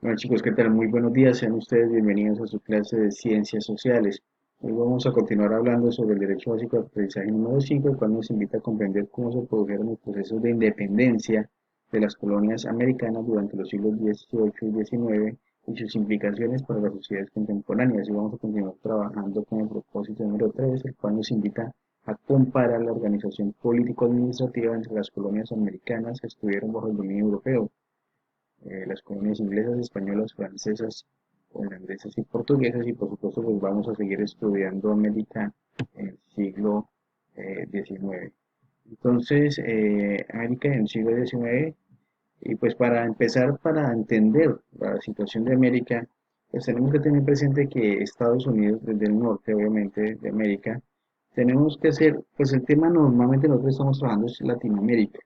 Bueno chicos, ¿qué tal? Muy buenos días, sean ustedes bienvenidos a su clase de Ciencias Sociales. Hoy vamos a continuar hablando sobre el derecho básico de aprendizaje número 5, el cual nos invita a comprender cómo se produjeron los procesos de independencia de las colonias americanas durante los siglos XVIII y XIX y sus implicaciones para las sociedades contemporáneas. Y vamos a continuar trabajando con el propósito número 3, el cual nos invita a comparar la organización político-administrativa entre las colonias americanas que estuvieron bajo el dominio europeo, las colonias inglesas, españolas, francesas, holandesas y portuguesas, y por supuesto pues vamos a seguir estudiando América en el siglo XIX. Entonces, América en el siglo XIX, y pues para empezar, para entender la situación de América, pues tenemos que tener presente que Estados Unidos, desde el norte obviamente de América, tenemos que hacer, pues el tema normalmente nosotros estamos trabajando es Latinoamérica.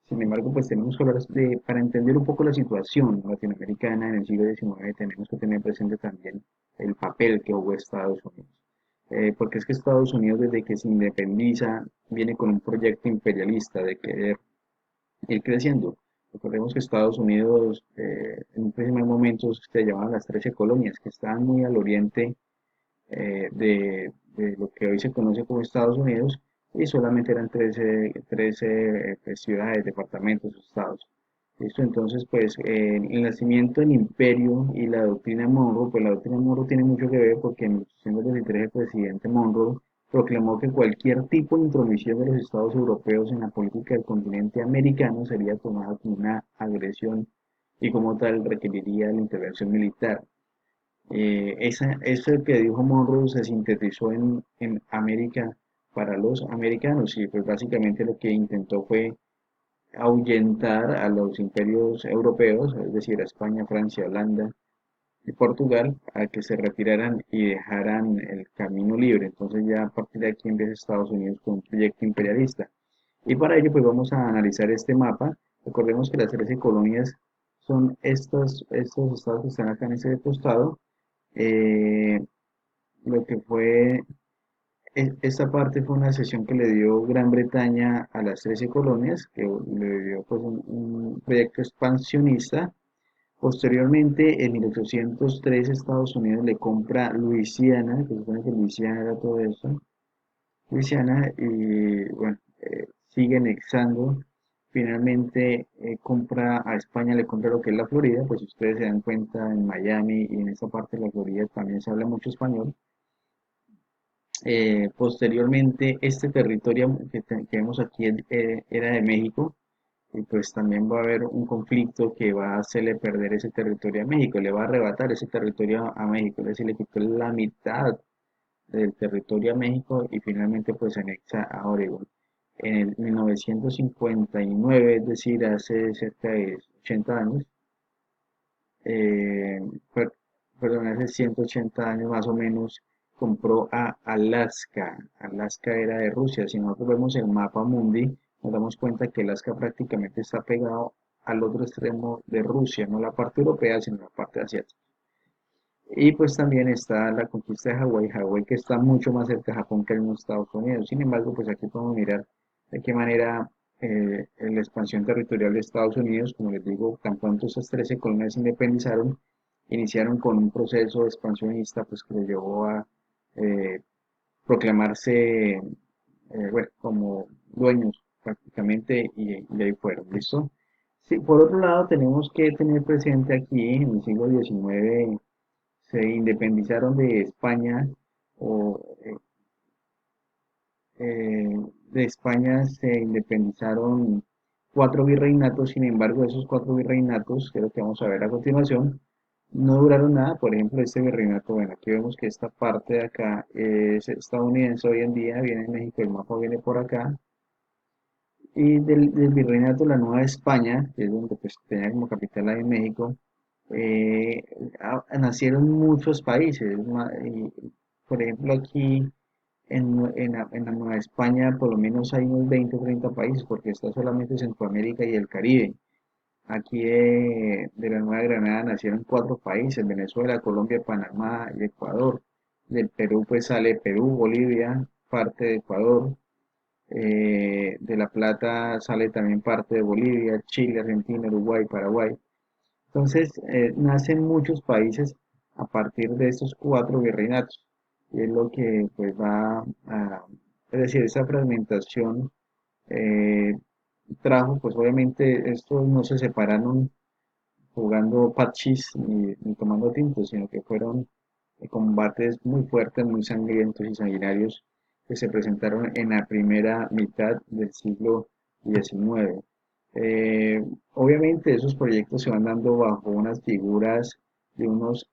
Sin embargo, pues tenemos que hablar para entender un poco la situación latinoamericana en el siglo XIX, tenemos que tener presente también el papel que jugó Estados Unidos. Porque es que Estados Unidos, desde que se independiza, viene con un proyecto imperialista de querer ir creciendo. Recordemos que Estados Unidos, en un primer momento, se llamaban las 13 colonias, que estaban muy al oriente de lo que hoy se conoce como Estados Unidos, y solamente eran 13 pues, ciudades, departamentos, estados. ¿Listo? Entonces, pues el nacimiento del imperio y la doctrina Monroe, pues la doctrina Monroe tiene mucho que ver porque en 1823 el presidente Monroe proclamó que cualquier tipo de intromisión de los estados europeos en la política del continente americano sería tomada como una agresión y como tal requeriría la intervención militar. Eso que dijo Monroe se sintetizó en América para los americanos y pues básicamente lo que intentó fue ahuyentar a los imperios europeos, es decir, a España, Francia, Holanda y Portugal, a que se retiraran y dejaran el camino libre. Entonces ya a partir de aquí empieza Estados Unidos con un proyecto imperialista. Y para ello pues vamos a analizar este mapa. Recordemos que las 13 colonias son estos estados que están acá en este costado. Eh, lo que fue, esta parte fue una cesión que le dio Gran Bretaña a las 13 colonias, que le dio pues un proyecto expansionista. Posteriormente, en 1803, Estados Unidos le compra Luisiana, que se supone que Luisiana era todo eso, Luisiana, y bueno, sigue anexando. Finalmente compra a España, le compra lo que es la Florida, pues si ustedes se dan cuenta en Miami y en esa parte de la Florida también se habla mucho español. Posteriormente, este territorio que vemos aquí era de México, y pues también va a haber un conflicto que va a hacerle perder ese territorio a México, le va a arrebatar ese territorio a México, es decir, le quitó la mitad del territorio a México y finalmente pues anexa a Oregon. En el 1959, es decir, hace cerca de 80 años, eh, per- perdón, hace 180 años más o menos, compró a Alaska. Alaska era de Rusia. Si nosotros vemos el mapa mundi, nos damos cuenta que Alaska prácticamente está pegado al otro extremo de Rusia, no la parte europea, sino la parte asiática. Y pues también está la conquista de Hawái, Hawái que está mucho más cerca de Japón que en los Estados Unidos. Sin embargo, pues aquí podemos mirar de qué manera la expansión territorial de Estados Unidos, como les digo, tan pronto esas 13 colonias se independizaron, iniciaron con un proceso expansionista pues que los llevó a eh, proclamarse bueno, como dueños prácticamente y ahí fueron, ¿listo? Sí, por otro lado, tenemos que tener presente aquí en el siglo XIX se independizaron de España o de España se independizaron cuatro virreinatos, sin embargo, esos cuatro virreinatos, que es lo que vamos a ver a continuación, no duraron nada. Por ejemplo, este virreinato, bueno, aquí vemos que esta parte de acá es estadounidense hoy en día, viene en México, el mapa viene por acá, y del virreinato de la Nueva España, que es donde pues tenía como capital ahí en México, eh, nacieron muchos países. Por ejemplo, aquí en la Nueva España por lo menos hay unos 20 o 30 países, porque está solamente Centroamérica y el Caribe. Aquí de la Nueva Granada nacieron cuatro países: Venezuela, Colombia, Panamá y Ecuador. Del Perú pues sale Perú, Bolivia, parte de Ecuador. De La Plata sale también parte de Bolivia, Chile, Argentina, Uruguay, Paraguay. Entonces, nacen muchos países a partir de estos cuatro virreinatos, y es lo que pues va a, es decir, esa fragmentación eh, trajo, pues obviamente estos no se separaron jugando parchís ni tomando tintos, sino que fueron combates muy fuertes, muy sangrientos y sanguinarios que se presentaron en la primera mitad del siglo XIX. Eh, Obviamente esos proyectos se van dando bajo unas figuras de unos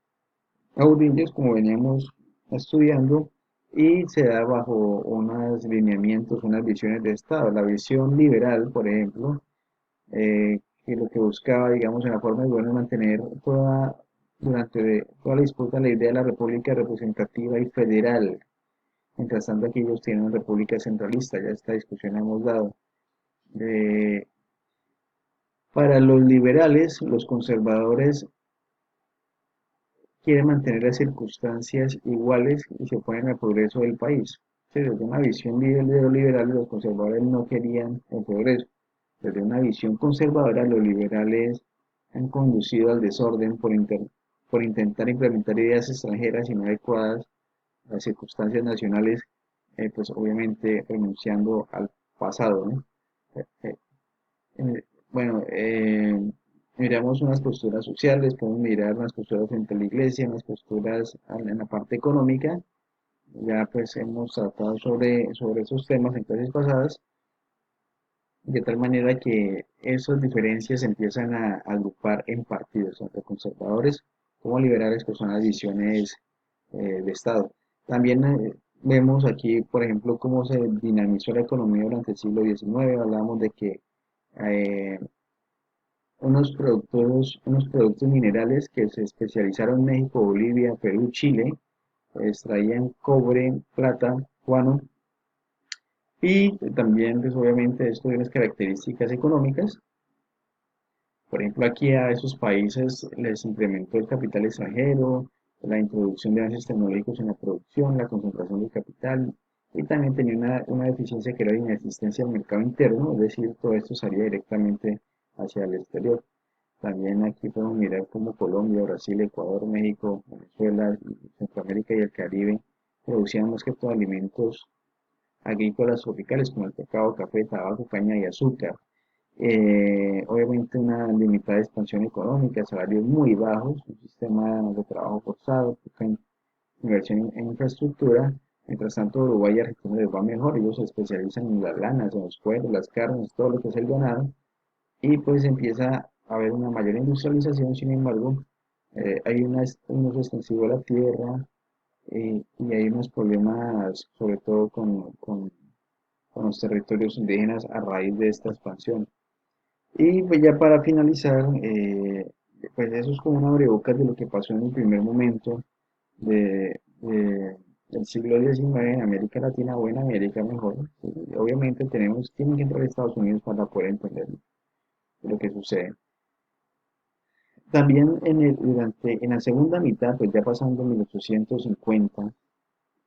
caudillos, como veníamos estudiando, y se da bajo unos lineamientos, unas visiones de Estado. La visión liberal, por ejemplo, que lo que buscaba, digamos, en la forma de gobierno, mantener toda la disputa la idea de la república representativa y federal. Mientras tanto, aquí ellos tienen una república centralista, ya esta discusión la hemos dado. Eh, para los liberales, los conservadores quieren mantener las circunstancias iguales y se oponen al progreso del país. Sí, desde una visión de los liberales, los conservadores no querían el progreso. Desde una visión conservadora, los liberales han conducido al desorden por intentar implementar ideas extranjeras y no adecuadas a las circunstancias nacionales, pues obviamente renunciando al pasado, ¿no? Eh, eh, bueno, miramos unas posturas sociales, podemos mirar unas posturas frente a la iglesia, unas posturas en la parte económica. Ya pues hemos tratado sobre esos temas en clases pasadas, de tal manera que esas diferencias se empiezan a agrupar en partidos, tanto conservadores como liberales, que son las visiones de Estado. También vemos aquí, por ejemplo, cómo se dinamizó la economía durante el siglo XIX. Hablamos de que eh, unos productos minerales que se especializaron en México, Bolivia, Perú, Chile, extraían cobre, plata, guano y también, pues obviamente, esto tiene unas características económicas. Por ejemplo, aquí a esos países les incrementó el capital extranjero, la introducción de avances tecnológicos en la producción, la concentración del capital, y también tenía una deficiencia que era la inexistencia del mercado interno, es decir, todo esto salía directamente hacia el exterior. También aquí podemos mirar cómo Colombia, Brasil, Ecuador, México, Venezuela, Centroamérica y el Caribe producían más que todo alimentos agrícolas tropicales como el cacao, café, tabaco, caña y azúcar. Obviamente una limitada expansión económica, salarios muy bajos, un sistema de trabajo forzado, poca inversión en infraestructura. Mientras tanto, Uruguay y Argentina les va mejor, ellos se especializan en las lanas, en los cueros, las carnes, todo lo que es el ganado, y pues empieza a haber una mayor industrialización. Sin embargo, hay un uso extensivo de la tierra, y hay unos problemas, sobre todo con los territorios indígenas a raíz de esta expansión. Y pues ya para finalizar, pues eso es como una abrebocas de lo que pasó en el primer momento del siglo XIX en América Latina o en América mejor. Y obviamente tienen que entrar a Estados Unidos para poder entender lo que sucede. También en la segunda mitad, pues ya pasando 1850,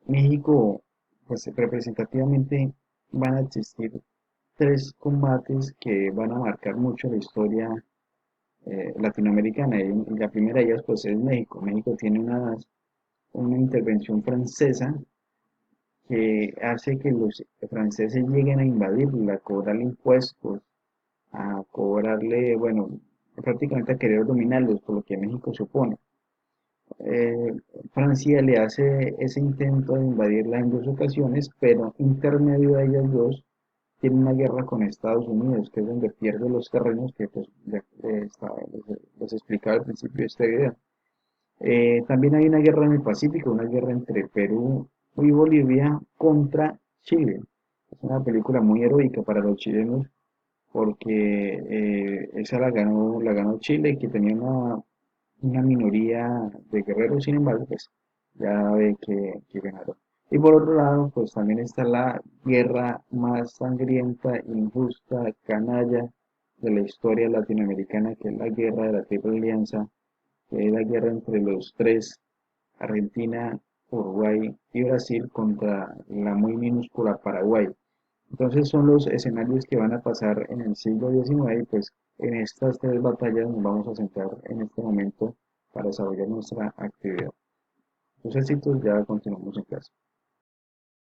México, pues representativamente van a existir tres combates que van a marcar mucho la historia latinoamericana. Y la primera de ellas pues es México. México tiene una intervención francesa que hace que los franceses lleguen a invadirla, a cobrarle impuestos, a cobrarle, bueno, prácticamente a querer dominarlos, por lo que México se opone. Eh, Francia le hace ese intento de invadirla en dos ocasiones, pero intermedio de ellas dos tiene una guerra con Estados Unidos, que es donde pierde los terrenos que pues, les explicaba al principio de este video. También hay una guerra en el Pacífico, una guerra entre Perú y Bolivia contra Chile. Es una película muy heroica para los chilenos porque esa la ganó Chile, que tenía una minoría de guerreros. Sin embargo, pues ya ve que ganaron. Y por otro lado, pues también está la guerra más sangrienta, injusta, canalla de la historia latinoamericana, que es la guerra de la Triple Alianza, que es la guerra entre los tres, Argentina, Uruguay y Brasil, contra la muy minúscula Paraguay. Entonces son los escenarios que van a pasar en el siglo XIX, pues En estas tres batallas nos vamos a centrar en este momento para desarrollar nuestra actividad. Los éxitos ya continuamos en clase.